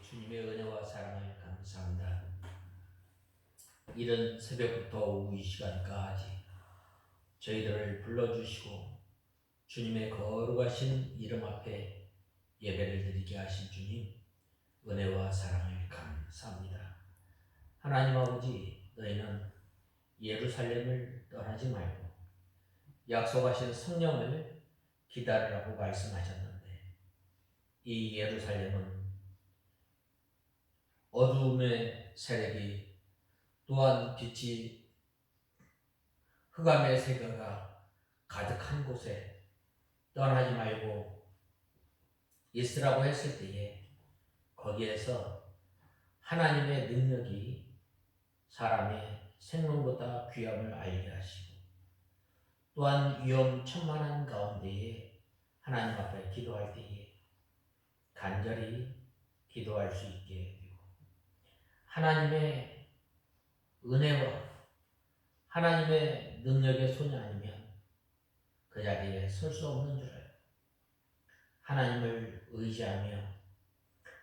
주님의 은혜와 사랑을 감사합니다. 이른 새벽부터 오후 이 시간까지 저희들을 불러주시고 주님의 거룩하신 이름 앞에 예배를 드리게 하신 주님, 은혜와 사랑을 감사합니다. 하나님 아버지, 너희는 예루살렘을 떠나지 말고 약속하신 성령을 기다리라고 말씀하셨는데, 이 예루살렘은 어두움의 세력이, 또한 빛이 흑암의 세계가 가득한 곳에 떠나지 말고 있으라고 했을 때에 거기에서 하나님의 능력이 사람의 생명보다 귀함을 알게 하시고, 또한 위험천만한 가운데에 하나님 앞에 기도할 때에 간절히 기도할 수 있게 되고, 하나님의 은혜와 하나님의 능력의 손이 아니면 그 자리에 설 수 없는 줄 알고, 하나님을 의지하며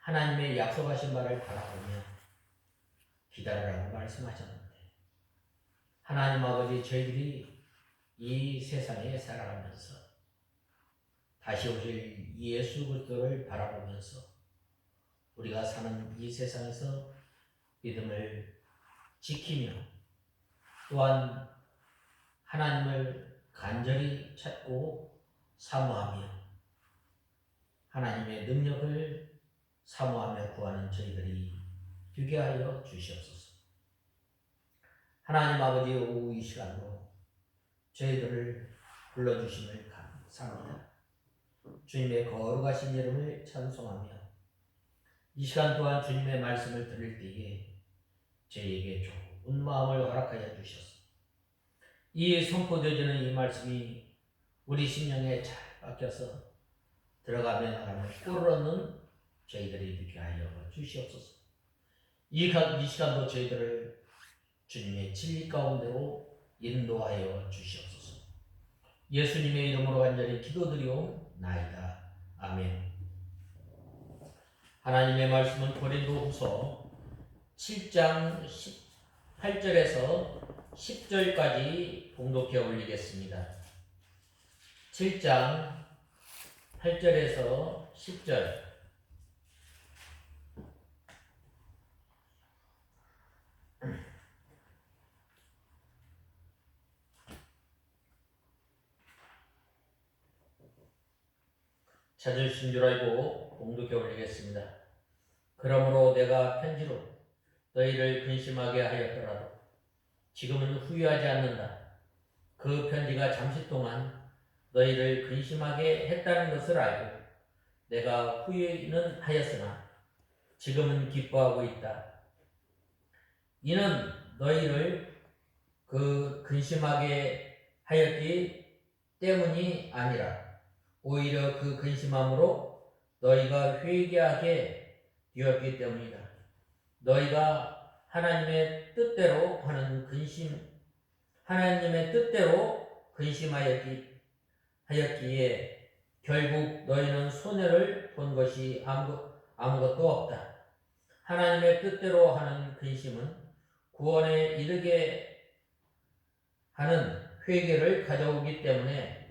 하나님의 약속하신 바를 바라보며 기다리라고 말씀하셨는데, 하나님 아버지, 저희들이 이 세상에 살아가면서 다시 오실 예수 그리스도를 바라보면서 우리가 사는 이 세상에서 믿음을 지키며 또한 하나님을 간절히 찾고 사모하며 하나님의 능력을 사모하며 구하는 저희들이 되게 하여 주시옵소서. 하나님 아버지, 오후 이 시간으로 저희들을 불러주심을 감사합니다. 주님의 거룩하신 이름을 찬송하며 이 시간 또한 주님의 말씀을 들을 때에 저희에게 좋은 마음을 허락하여 주셔서 이 선포되어지는 이 말씀이 우리 심령에 잘 박혀서 들어가며 나가며 꿀을 얻는 저희들이 되게 하여 주시옵소서. 이 시간도 저희들을 주님의 진리 가운데로 인도하여 주시옵소서. 예수님의 이름으로 간절히 기도드리옵나이다. 아멘. 하나님의 말씀은 고린도후서 7장 8절에서 10절까지 봉독해 올리겠습니다. 7장 8절에서 10절. 찾으신 줄 알고 봉독해 올리겠습니다. 그러므로 내가 편지로 너희를 근심하게 하였더라도 지금은 후회하지 않는다. 그 편지가 잠시 동안 너희를 근심하게 했다는 것을 알고 내가 후회는 하였으나 지금은 기뻐하고 있다. 이는 너희를 근심하게 하였기 때문이 아니라 오히려 그 근심함으로 너희가 회개하게 되었기 때문이다. 너희가 하나님의 뜻대로 근심하였기에 결국 너희는 손해를 본 것이 아무것도 없다. 하나님의 뜻대로 하는 근심은 구원에 이르게 하는 회개를 가져오기 때문에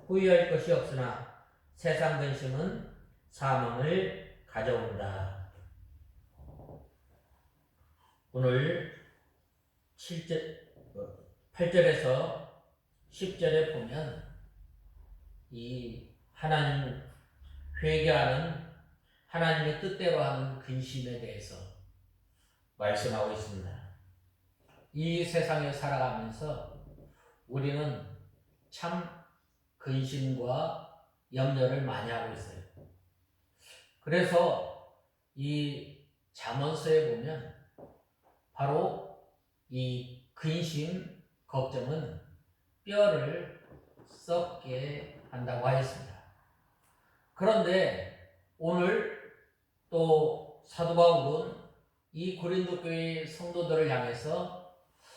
후회할 것이 없으나 세상 근심은 사망을 가져온다. 오늘 8절에서 10절에 보면 이 하나님 회개하는 하나님의 뜻대로 하는 근심에 대해서 말씀하고 있습니다. 이 세상에 살아가면서 우리는 참 근심과 염려를 많이 하고 있어요. 그래서 이 잠언서에 보면 바로 이 근심, 걱정은 뼈를 썩게 한다고 하였습니다. 그런데 오늘 또 사도 바울은 이 고린도 교회 성도들을 향해서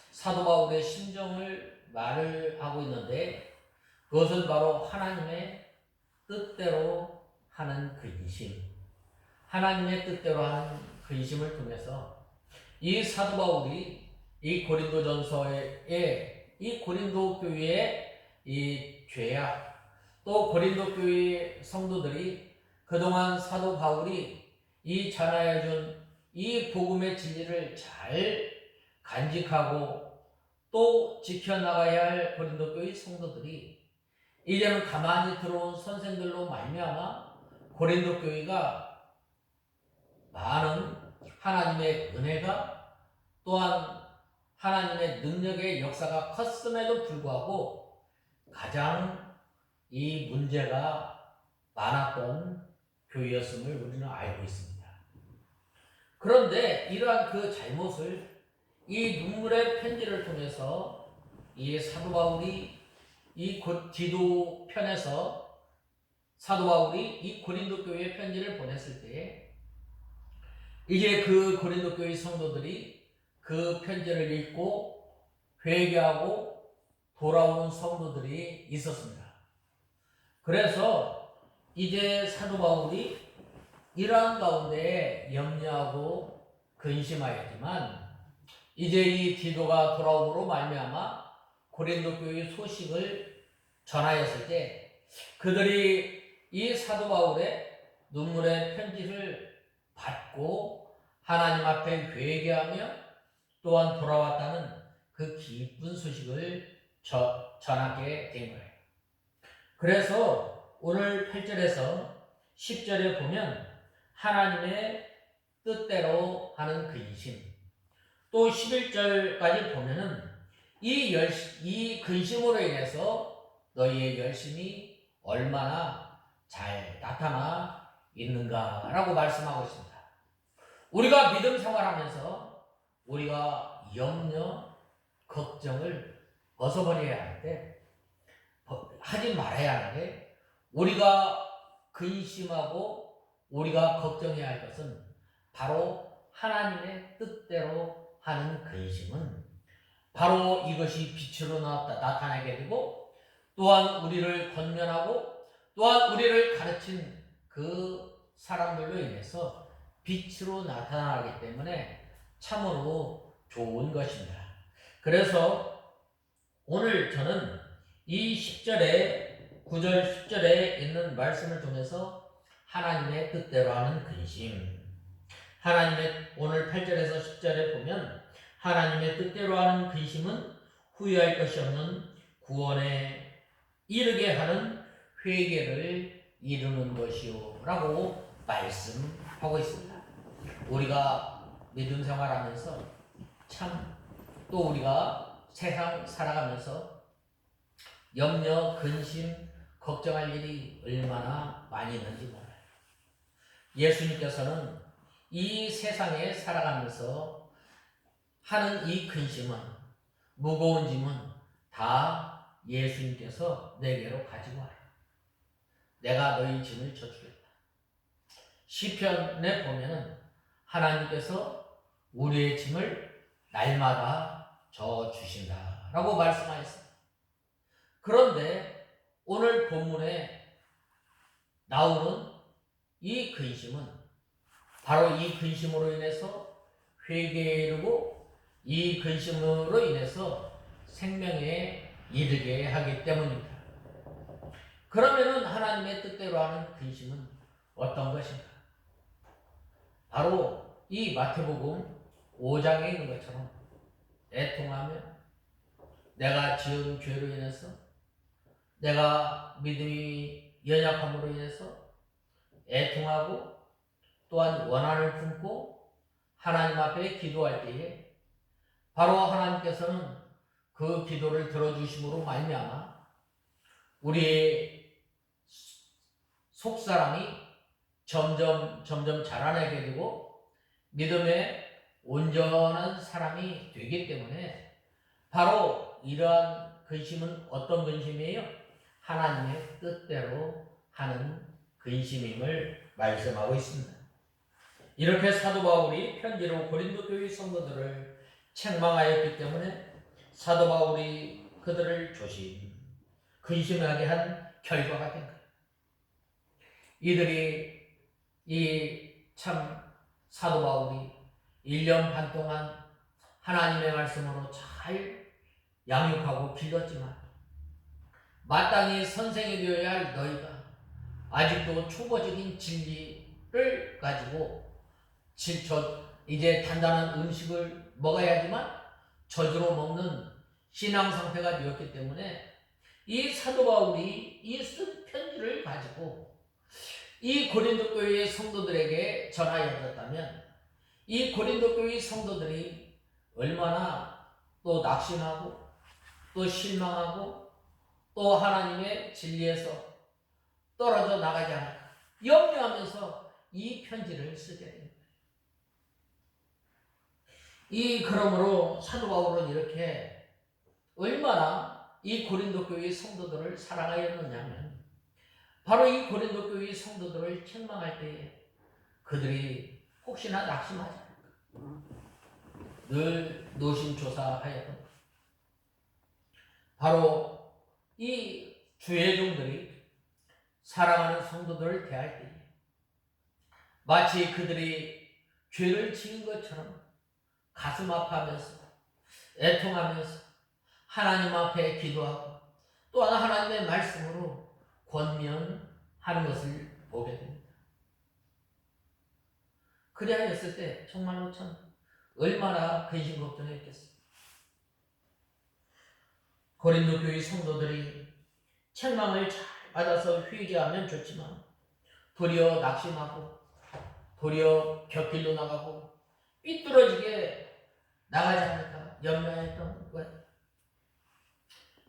사도 바울의 심정을 말을 하고 있는데, 그것은 바로 하나님의 뜻대로 하는 근심, 하나님의 뜻대로 하는 근심을 통해서 이 사도 바울이 이 고린도전서에 이 고린도 교회의 이 죄악, 또 고린도 교회의 성도들이 그동안 사도 바울이 이 전하여 준 이 복음의 진리를 잘 간직하고 또 지켜나가야 할 고린도 교회 성도들이 이제는 가만히 들어온 선생들로 말미암아 고린도 교회가 많은 하나님의 은혜가 또한 하나님의 능력의 역사가 컸음에도 불구하고 가장 이 문제가 많았던 교회였음을 우리는 알고 있습니다. 그런데 이러한 그 잘못을 이 눈물의 편지를 통해서 이 사도 바울이 이 디도 편에서 사도 바울이 이 고린도 교회에 편지를 보냈을 때 이제 그 고린도 교회 성도들이 그 편지를 읽고 회개하고 돌아오는 성도들이 있었습니다. 그래서 이제 사도 바울이 이러한 가운데 염려하고 근심하였지만 이제 이 디도가 돌아옴으로 말미암아 고린도 교회 소식을 전하였을 때 그들이 이 사도 바울의 눈물의 편지를 받고 하나님 앞에 회개하며 또한 돌아왔다는 그 기쁜 소식을 전하게 된 거예요. 그래서 오늘 8절에서 10절에 보면 하나님의 뜻대로 하는 근심, 또 11절까지 보면은 이 근심으로 인해서 너희의 열심이 얼마나 잘 나타나 있는가라고 말씀하고 있습니다. 우리가 믿음 생활하면서 우리가 염려, 걱정을 벗어버려야 하는데, 하지 말아야 하는데, 우리가 근심하고 우리가 걱정해야 할 것은 바로 하나님의 뜻대로 하는 근심은 바로 이것이 빛으로 나타나게 되고 또한 우리를 권면하고 또한 우리를 가르친 그 사람들로 인해서 빛으로 나타나기 때문에 참으로 좋은 것입니다. 그래서 오늘 저는 이 10절에 9절 10절에 있는 말씀을 통해서 하나님의 뜻대로 하는 근심, 하나님의 오늘 8절에서 10절에 보면 하나님의 뜻대로 하는 근심은 후회할 것이 없는 구원에 이르게 하는 회개를 이루는 것이요 라고 말씀하고 있습니다. 우리가 믿음 생활하면서 참 또 우리가 세상 살아가면서 염려, 근심, 걱정할 일이 얼마나 많이 있는지 몰라요. 예수님께서는 이 세상에 살아가면서 하는 이 근심은, 무거운 짐은 다 예수님께서 내게로 가지고 와요. 내가 너희 짐을 져주겠다. 시편에 보면은 하나님께서 우리의 짐을 날마다 져주신다라고 말씀하셨습니다. 그런데 오늘 본문에 나오는 이 근심은 바로 이 근심으로 인해서 회개에 이르고 이 근심으로 인해서 생명에 이르게 하기 때문입니다. 그러면은 하나님의 뜻대로 하는 근심은 어떤 것인가? 바로 이 마태복음 5장에 있는 것처럼 애통하며 내가 지은 죄로 인해서 내가 믿음이 연약함으로 인해서 애통하고 또한 원한을 품고 하나님 앞에 기도할 때에 바로 하나님께서는 그 기도를 들어주심으로 말미암아 우리의 속사람이 점점 자라나게 되고 믿음의 온전한 사람이 되기 때문에 바로 이러한 근심은 어떤 근심이에요? 하나님의 뜻대로 하는 근심임을 말씀하고 있습니다. 이렇게 사도 바울이 편지로 고린도 교회 성도들을 책망하였기 때문에 사도 바울이 그들을 근심하게 한 결과가 된 거예요. 이들이 이 참 사도 바울이 1년 반 동안 하나님의 말씀으로 잘 양육하고 길렀지만 마땅히 선생이 되어야 할 너희가 아직도 초보적인 진리를 가지고 이제 단단한 음식을 먹어야지만 저주로 먹는 신앙 상태가 되었기 때문에 이 사도 바울이 이 쓴 편지를 가지고 이 고린도 교회의 성도들에게 전하였다면 이 고린도 교회의 성도들이 얼마나 또 낙심하고 또 실망하고 또 하나님의 진리에서 떨어져 나가지 않을까 염려하면서 이 편지를 쓰게 됩니다. 그러므로 사도 바울은 이렇게 얼마나 이 고린도 교회의 성도들을 사랑하였느냐면 바로 이 고린도 교회의 성도들을 책망할 때에 그들이 혹시나 낙심하지 않을까 늘 노심초사하였던 것. 바로 이 주의 종들이 사랑하는 성도들을 대할 때에 마치 그들이 죄를 지은 것처럼 가슴 아파하면서 애통하면서 하나님 앞에 기도하고 또한 하나님의 말씀으로 권면하는 것을 보게 됩니다. 그래야 했을 때 정말로 참 얼마나 근심 걱정했겠어요. 고린도 교회 성도들이 책망을 잘 받아서 회개하면 좋지만 도리어 낙심하고 도리어 곁길로 나가고 삐뚤어지게 나가지 않을까 염려했던 거예요.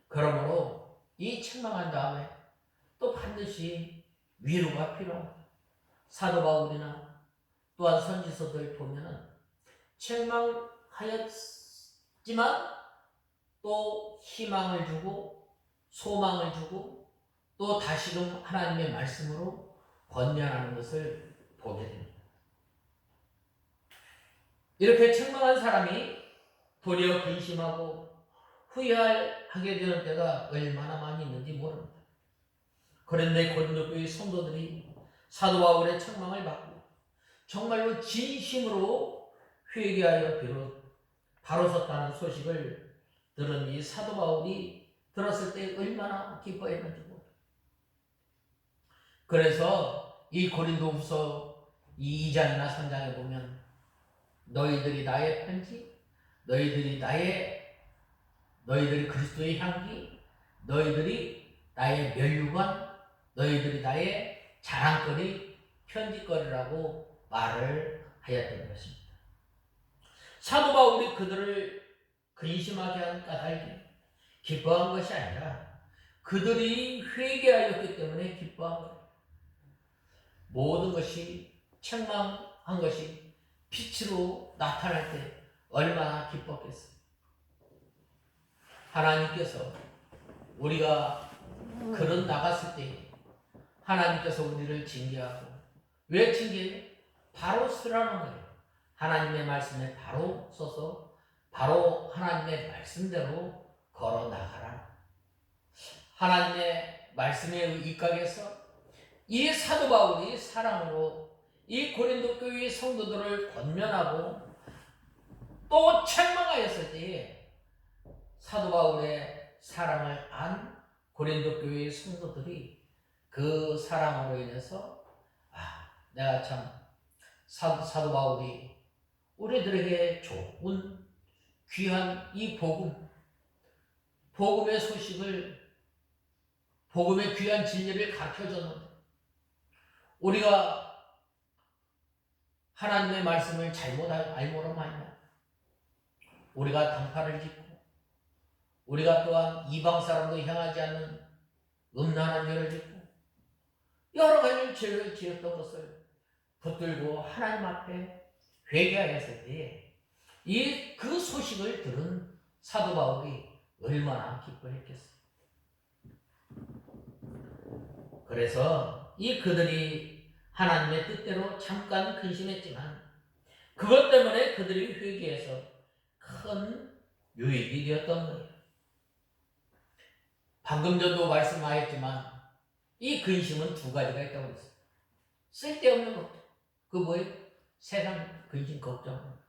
그러므로 이 책망한 다음에 또 반드시 위로가 필요합니다. 사도 바울이나 또한 선지서들 보면은 책망하였지만 또 희망을 주고 소망을 주고 또 다시금 하나님의 말씀으로 권면하는 것을 보게 됩니다. 이렇게 책망한 사람이 도리어 근심하고 후회하게 되는 때가 얼마나 많이 있는지 모릅니다. 그런데 고린도 교회 성도들이 사도 바울의 책망을 받고 정말로 진심으로 회개하여 바로 섰다는 소식을 들은 이 사도 바울이 들었을 때 얼마나 기뻐했는지 모릅니다. 그래서 이 고린도후서 2장이나 3장에 보면 너희들이 나의 편지, 너희들이 그리스도의 향기, 너희들이 나의 면류관, 너희들이 나의 자랑거리, 편지거리라고 말을 하였던 것입니다. 사도 바울이 그들을 근심하게 한 까닭이 기뻐한 것이 아니라 그들이 회개하였기 때문에 기뻐한 거예요. 모든 것이 책망한 것이 빛으로 나타날 때 얼마나 기뻤겠어요. 하나님께서 우리가 그런 나갔을 때 하나님께서 우리를 징계하고 왜 징계해요? 바로 쓰라는 거예요. 하나님의 말씀에 바로 서서 바로 하나님의 말씀대로 걸어 나가라. 하나님의 말씀에 입각해서 이 사도 바울이 사랑으로 이 고린도 교회의 성도들을 권면하고 또 책망하였을 때에 사도 바울의 사랑을 안 고린도 교회의 성도들이 그 사랑으로 인해서 내가 참 사도 바울이 우리들에게 좋은 귀한 이 복음의 소식을 복음의 귀한 진리를 가르쳐줬는데 우리가 하나님의 말씀을 잘못 알므로 말이야 우리가 당파를 짓고 우리가 또한 이방 사람도 향하지 않는 음란한 죄를 짓고 여러 가지 죄를 지었던 것을 붙들고 하나님 앞에 회개하였을 때에 그 소식을 들은 사도 바울이 얼마나 기뻐했겠어요. 그래서 그들이 하나님의 뜻대로 잠깐 근심했지만 그것 때문에 그들이 회개해서 큰 유익이 되었던 거예요. 방금 전도 말씀하였지만 이 근심은 두 가지가 있다고 했어요. 쓸데없는 것. 그 뭐예요? 세상 근심 걱정.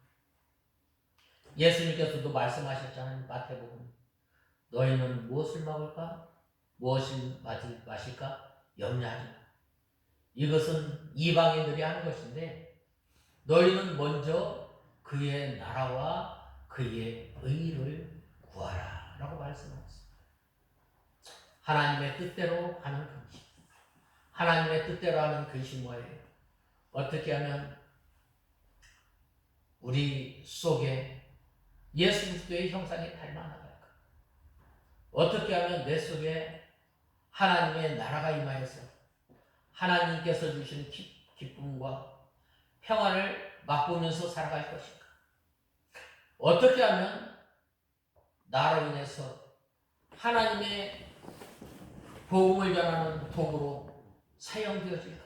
예수님께서도 말씀하셨잖아요. 마태복음. 너희는 무엇을 먹을까? 무엇을 마실까? 염려하지 마. 이것은 이방인들이 하는 것인데 너희는 먼저 그의 나라와 그의 의를 구하라 라고 말씀하셨습니다. 하나님의 뜻대로 하는 근심. 하나님의 뜻대로 하는 근심 뭐예요? 어떻게 하면 우리 속에 예수 그리스도의 형상이 닮아나갈까? 어떻게 하면 내 속에 하나님의 나라가 임하여서 하나님께서 주시는 기쁨과 평안을 맛보면서 살아갈 것인가? 어떻게 하면 나로 인해서 하나님의 복음을 전하는 도구로 사용되어질까?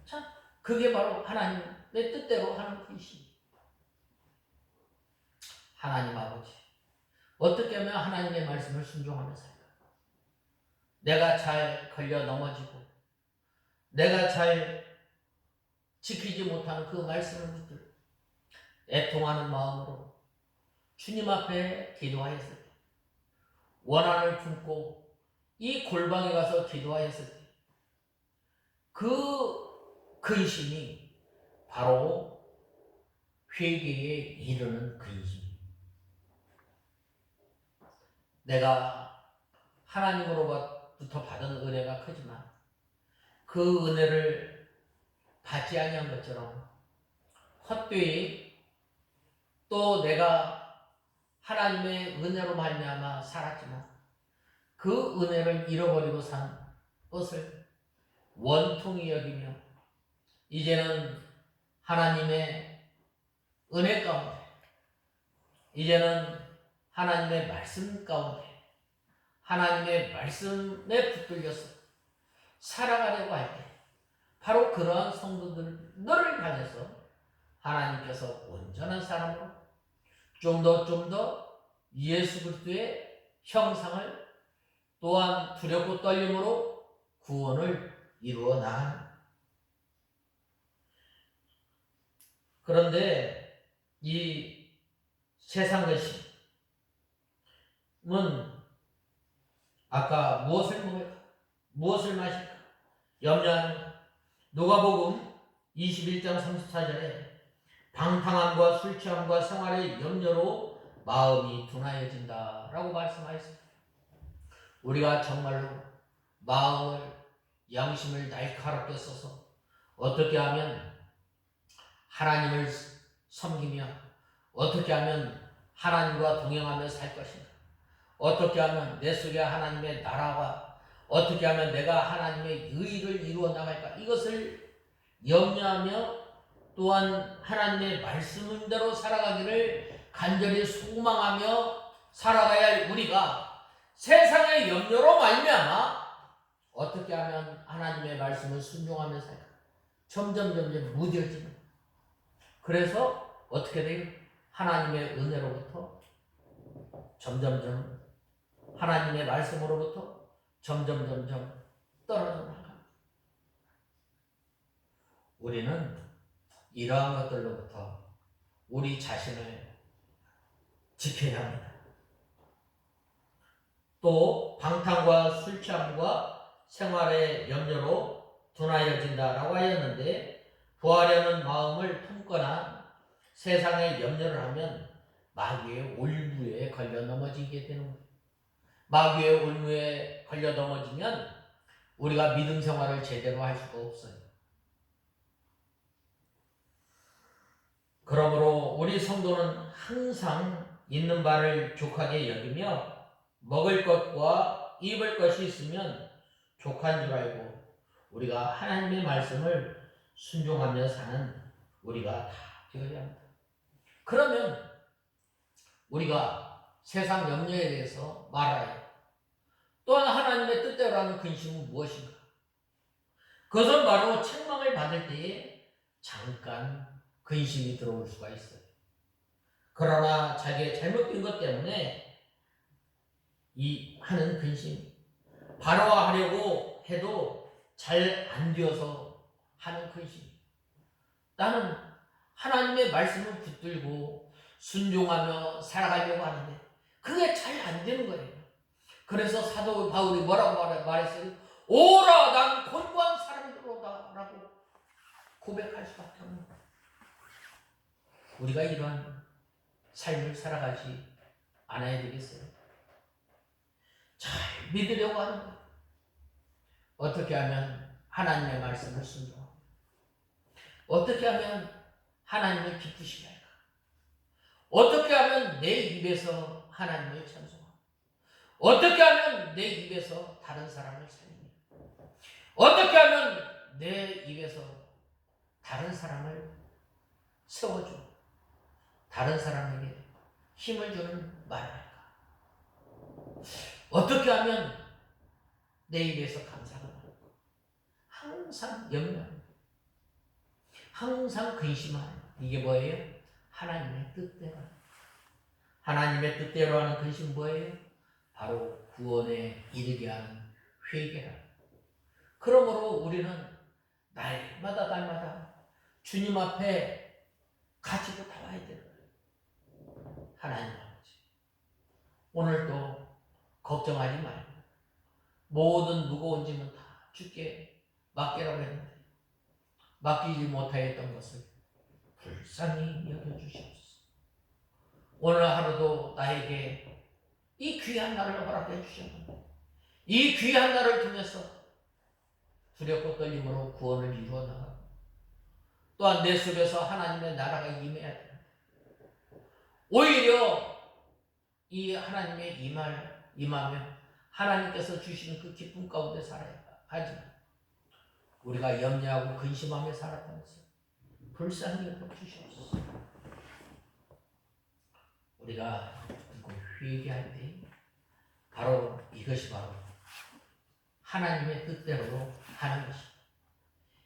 참, 그게 바로 하나님의 뜻대로 하는 것입니다. 하나님 아버지, 어떻게 하면 하나님의 말씀을 순종하며 살까? 내가 잘 걸려 넘어지고 내가 잘 지키지 못하는 그 말씀을 붙들고 애통하는 마음으로 주님 앞에 기도하였을 때, 원한을 품고 이 골방에 가서 기도하였을 때, 그 근심이 바로 회개에 이르는 근심. 내가 하나님으로부터 받은 은혜가 크지만 그 은혜를 받지 아니한 것처럼 헛되이 또 내가 하나님의 은혜로 말미암아 살았지만 그 은혜를 잃어버리고 산 것을 원통이 여기며 이제는 하나님의 은혜 가운데, 이제는 하나님의 말씀 가운데 하나님의 말씀에 붙들려서 살아가려고 할 때 바로 그러한 성도들을 향해서 하나님께서 온전한 사람으로 좀 더 예수 그리스도의 형상을 또한 두렵고 떨림으로 구원을 이루어 나가는. 그런데 이 세상 것임은 아까 무엇을 먹을까? 무엇을 마실까? 염려하는. 누가복음 21장 34절에 방탕함과 술 취함과 생활의 염려로 마음이 둔하여진다 라고 말씀하였습니다. 우리가 정말로 마음을, 양심을 날카롭게 써서 어떻게 하면 하나님을 섬기며 어떻게 하면 하나님과 동행하며 살 것인가? 어떻게 하면 내 속에 하나님의 나라와 어떻게 하면 내가 하나님의 의를 이루어 나갈까? 이것을 염려하며 또한 하나님의 말씀대로 살아가기를 간절히 소망하며 살아가야 할 우리가 세상의 염려로 말미암아 어떻게 하면 하나님의 말씀을 순종하며 살까? 점점 무뎌지는. 그래서 어떻게 돼요? 하나님의 은혜로부터 점점 하나님의 말씀으로부터 점점 떨어져 나갑니다. 우리는 이러한 것들로부터 우리 자신을 지켜야 합니다. 또 방탕과 술 취함과 생활의 염려로 둔하여진다라고 하였는데 부하려는 마음을 품거나 세상의 염려를 하면 마귀의 올무에 걸려 넘어지게 되는 거예요. 마귀의 올무에 걸려 넘어지면 우리가 믿음 생활을 제대로 할 수가 없어요. 그러므로 우리 성도는 항상 있는 바를 족하게 여기며 먹을 것과 입을 것이 있으면 족한 줄 알고 우리가 하나님의 말씀을 순종하며 사는 우리가 다 되어야 합니다. 그러면 우리가 세상 염려에 대해서 말아야 또한 하나님의 뜻대로 하는 근심은 무엇인가? 그것은 바로 책망을 받을 때에 잠깐 근심이 들어올 수가 있어요. 그러나 자기의 잘못된 것 때문에 이 하는 근심, 바로하려고 해도 잘 안 되어서 하는 근심, 나는 하나님의 말씀을 붙들고 순종하며 살아가려고 하는데 그게 잘 안 되는 거예요. 그래서 사도 바울이 뭐라고 말했어요? 오라 난 곤고한 사람들로다 라고 고백할 수밖에 없는 거예요. 우리가 이러한 삶을 살아가지 않아야 되겠어요? 잘 믿으려고 하는 거예요. 어떻게 하면 하나님의 말씀을 순종하고 어떻게 하면 하나님을 기쁘시게 할까? 어떻게 하면 내 입에서 하나님을 찬송하고 어떻게 하면 내 입에서 다른 사람을 살리며 어떻게 하면 내 입에서 다른 사람을 세워주고 다른 사람에게 힘을 주는 말을 할까? 어떻게 하면 내 입에서 감사가 나고 항상 염려하는 항상 근심하는 이게 뭐예요? 하나님의 뜻대로 하나님의 뜻대로 하는 근심 뭐예요? 바로 구원에 이르게 하는 회개라. 그러므로 우리는 날마다 주님 앞에 가지고 나와야 되는 거예요. 하나님 아버지 오늘도 걱정하지 말고 모든 무거운 짐은 다 주께 맡기라고 했는데 맡기지 못하였던 것을 불쌍히 여겨주시옵소서. 오늘 하루도 나에게 이 귀한 날을 허락해 주셨는데 이 귀한 날을 통해서 두렵고 떨림으로 구원을 이루어 나가고 또한 내 속에서 하나님의 나라가 임해야 됩니다. 오히려 이 하나님의 임하면 하나님께서 주시는 그 기쁨 가운데 살아야 하지만 우리가 염려하고 근심하며 살았다면서 불쌍히 여겨주시옵소서. 우리가 회개할 때 바로 이것이 바로 하나님의 뜻대로 하는 것입니다.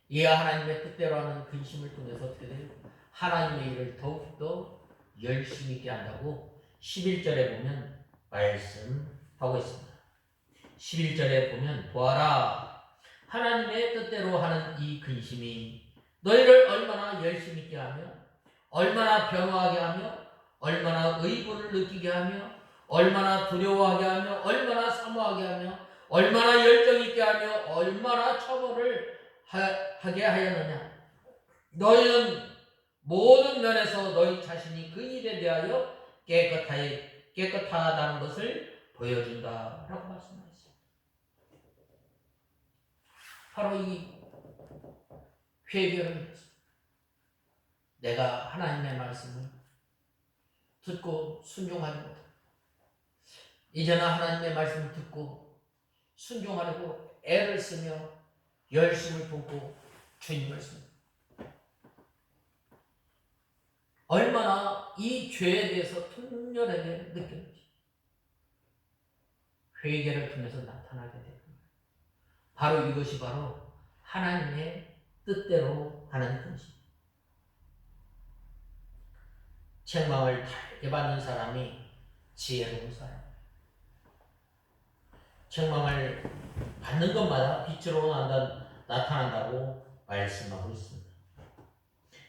이 하나님의 뜻대로 하는 근심을 통해서 어떻게 돼요? 하나님의 일을 더욱더 열심히 있게 한다고 11절에 보면 말씀하고 있습니다. 11절에 보면 보아라 하나님의 뜻대로 하는 이 근심이 너희를 얼마나 열심히 있게 하며 얼마나 변화하게 하며 얼마나 의분을 느끼게 하며 얼마나 두려워하게 하며 얼마나 사모하게 하며 얼마나 열정 있게 하며 얼마나 처벌을 하게 하였느냐. 너희는 모든 면에서 너희 자신이 그 일에 대하여 깨끗하다는 것을 보여준다라고 말씀하셨습니다. 바로 이 회개를 위해서 내가 하나님의 말씀을 듣고 순종하지 못하고 이제는 하나님의 말씀을 듣고 순종하려고 애를 쓰며 열심을 붓고 주님을 씁니다. 얼마나 이 죄에 대해서 통렬하게 느꼈는지 회개를 통해서 나타나게 됩니다. 바로 이것이 바로 하나님의 뜻대로 하는 것입니다. 책망을 달게 받는 사람이 지혜로운 사람. 책망을 받는 것마다 빛으로 나타난다고 말씀하고 있습니다.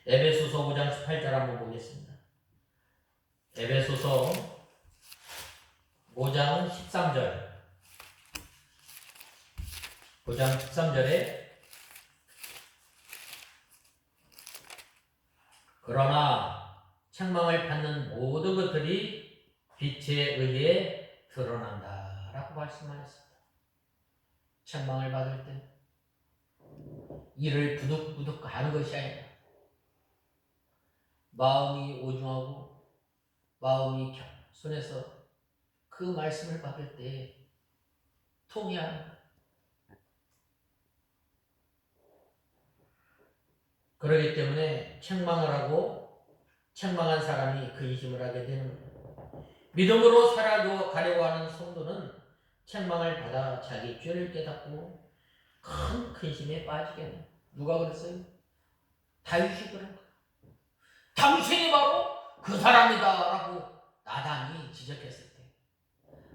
에베소서 5장 18절 한번 보겠습니다. 에베소서 5장 13절 5장 13절에 그러나 책망을 받는 모든 것들이 빛에 의해 드러난다 라고 말씀하셨습니다. 책망을 받을 때 이를 부득부득 하는 것이 아니라 마음이 오중하고 마음이 겸손해서 그 말씀을 받을 때 통해하는 것. 그렇기 때문에 책망을 하고 책망한 사람이 근심을 하게 되는 거예요. 믿음으로 살아가려고 하는 성도는 책망을 받아 자기 죄를 깨닫고 큰 근심에 빠지게 돼요. 누가 그랬어요? 다윗이 그런 거예요. 당신이 바로 그 사람이다 라고 나단이 지적했을 때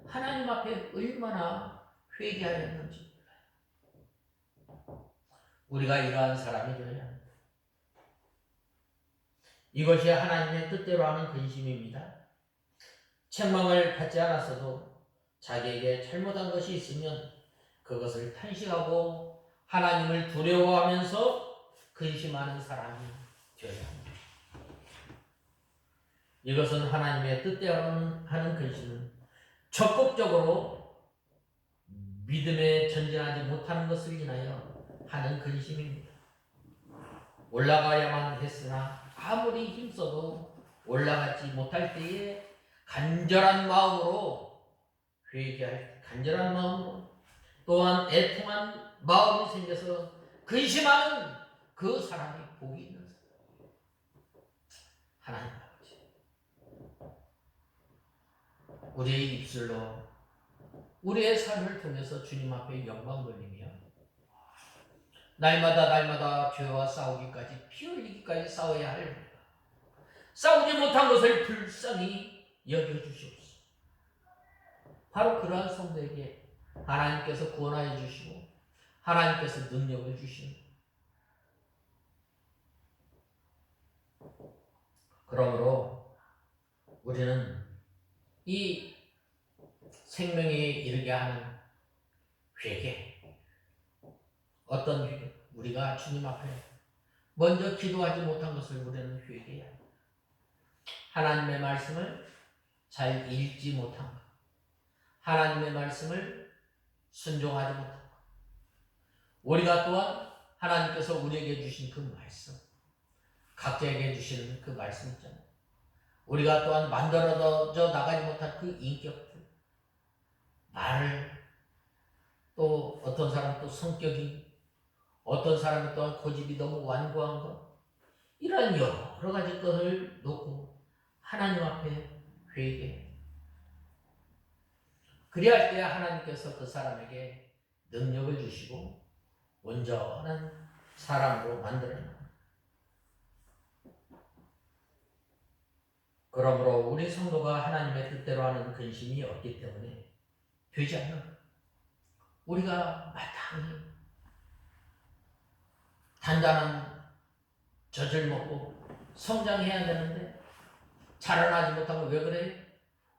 하나님 앞에 얼마나 회개하였는지 몰라요. 우리가 이러한 사람이 되어야 합니다. 이것이 하나님의 뜻대로 하는 근심입니다. 책망을 받지 않았어도 자기에게 잘못한 것이 있으면 그것을 탄식하고 하나님을 두려워하면서 근심하는 사람이 되어야 합니다. 이것은 하나님의 뜻대로 하는 근심은 적극적으로 믿음에 전진하지 못하는 것을 인하여 하는 근심입니다. 올라가야만 했으나 아무리 힘써도 올라가지 못할 때에 간절한 마음으로 회개할 간절한 마음으로 또한 애통한 마음이 생겨서 근심하는 그 사람이 복이 있는 사람. 하나님 아버지, 우리의 입술로 우리의 삶을 통해서 주님 앞에 영광 돌리며 날마다 죄와 싸우기까지 피 흘리기까지 싸워야 할 싸우지 못한 것을 불쌍히 여겨주시옵소서. 바로 그러한 성도에게 하나님께서 구원하여 주시고 하나님께서 능력을 주시는, 그러므로 우리는 이 생명에 이르게 하는 회개, 어떤 회개? 우리가 주님 앞에 먼저 기도하지 못한 것을 우리는 회개해야 합니다. 하나님의 말씀을 잘 읽지 못한 것, 하나님의 말씀을 순종하지 못한 것, 우리가 또한 하나님께서 우리에게 주신 그 말씀, 각자에게 주시는 그 말씀 있잖아요. 우리가 또한 만들어져 나가지 못한 그 인격들, 말을, 또 어떤 사람은 또 성격이, 어떤 사람은 또한 고집이 너무 완고한 것, 이런 여러 가지 것을 놓고 하나님 앞에 회개. 그리할 때 하나님께서 그 사람에게 능력을 주시고 온전한 사람으로 만들어냅니다. 그러므로 우리 성도가 하나님의 뜻대로 하는 근심이 없기 때문에 되지 않는, 우리가 마땅히 단단한 젖을 먹고 성장해야 되는데 자라나지 못하면 왜 그래요?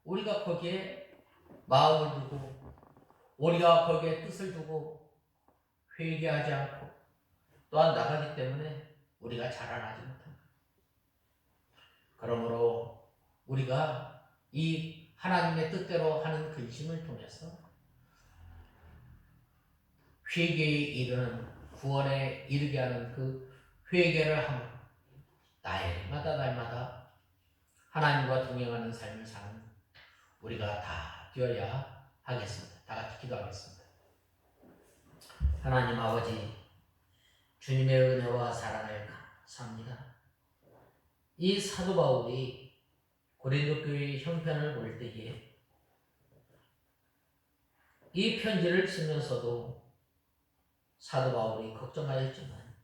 우리가 거기에 마음을 두고 우리가 거기에 뜻을 두고 회개하지 않고 또한 나가기 때문에 우리가 자라나지 못합니다. 그러므로 우리가 이 하나님의 뜻대로 하는 근심을 통해서 회개에 이르는, 구원에 이르게 하는 그 회개를 하면 날마다 하나님과 동행하는 삶을 사는 우리가 다 되어야 하겠습니다. 다 같이 기도하겠습니다. 하나님 아버지, 주님의 은혜와 사랑을 감사합니다. 이 사도 바울이 고린도 교회의 형편을 볼 때에 이 편지를 쓰면서도 사도 바울이 걱정하였지만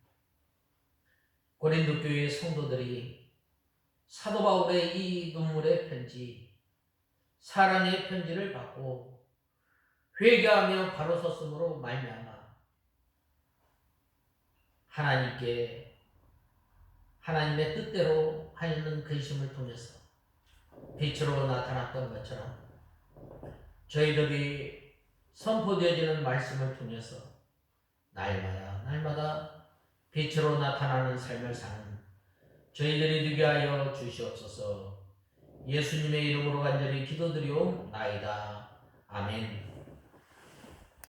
고린도 교회의 성도들이 사도 바울의 이 눈물의 편지, 사랑의 편지를 받고 회개하며 바로 섰으므로 말미암아 하나님께, 하나님의 뜻대로 하는 근심을 통해서 빛으로 나타났던 것처럼 저희들이 선포되어지는 말씀을 통해서 날마다 빛으로 나타나는 삶을 사는 저희들이 되게 하여 주시옵소서. 예수님의 이름으로 간절히 기도드리옵나이다. 아멘.